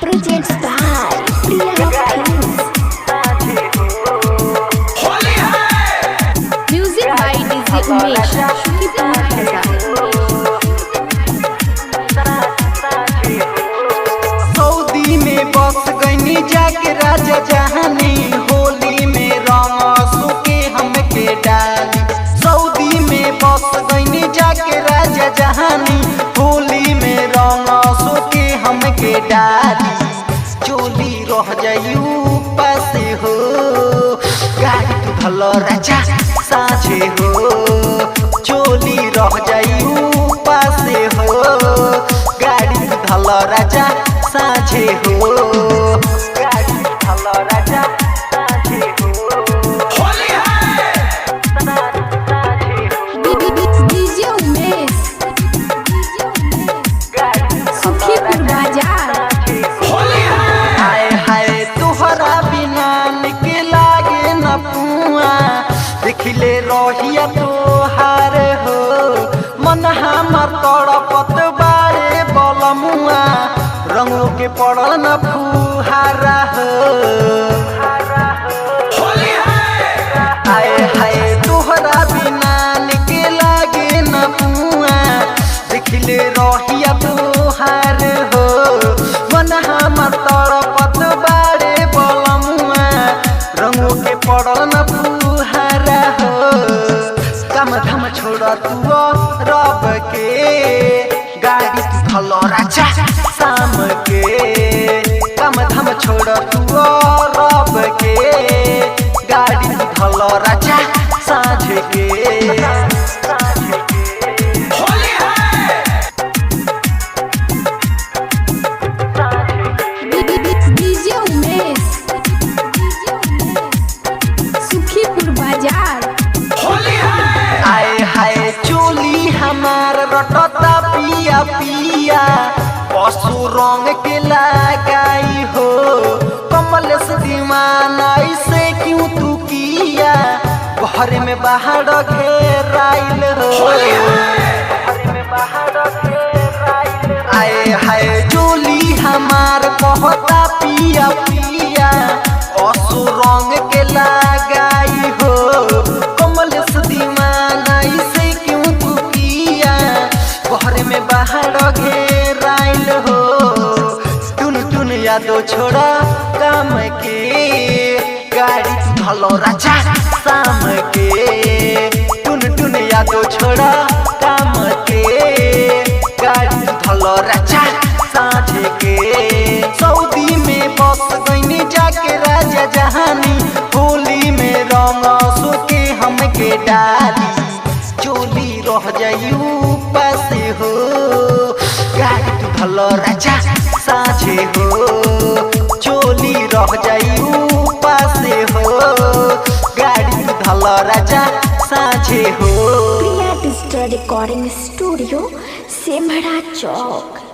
Presents by Priya Films. Music by DJ Umesh. Saudi में बस गईनी जाके राजा जहानी, होली में रंग सुके हमके डाली। सऊदी में बस गईनी जाके राजा जहानी, होली में रंग सुके हमके डाली। चोली रह जायू पासे हो, गाड़ी तू भल राजा साझे हो। चोली रह जायू पासे हो, गाड़ी तू भल राजा साझे हो। गाड़ी भल राजा साझे हो। होली है साझे हो। DJ Umesh. सुखीपुर बाजार। होली है। हाय हाय तुहरा बिना निके लागे न पुआ, देखले रहिया तोहार हो। मन हमर तड़पत बारे बलमुआ, रंगों के पड़ल न फुहारा हो। हाय हाय तोहरा बिना निके लागे न पुआ, देखले रहिया तोहार हो। मन हमर तड़पत बारे बलमुआ, रंगों के पड़ल न फुहारा हो। काम धाम छोड़ तू रब के, गाड़ी तू भल राजा शाम के। काम धाम छोड़ तू रब के, गाड़ी तू भल राजा साझ के। होली है DJ Umesh. सुखीपुर बाजार। होली है। आए हाय चोली हमार रटता पिया पिया, पशु रंग के लगाई हो। कमल से दीवाना ऐसे क्यों तू किया, घर में बाहर घेराइल हो। आए हाय चोली हमार कहता पिया पिया, पशु रंग के लगाई हो। कमल से दीवाना ऐसे क्यों तू किया, घर में बाहर घेराइल हो। टुन टुन यादो छोड़ा काम के, गाड़ी तू भलो राजा शाम के। टुन टुन यादो छोड़ा काम के, गाड़ी तू भलो राजा साझे के। सऊदी में बस गईनी जाके राजा जहानी, होली में रंग सुके हमके डाली। चोली रह जायू पासे हो, गाड़ी तू भल राजा साझे हो। चोली रह जायू पासे हो, गाड़ी तू भल राजा साझे हो। Priya Digital Recording Studio, Semhara Chowk.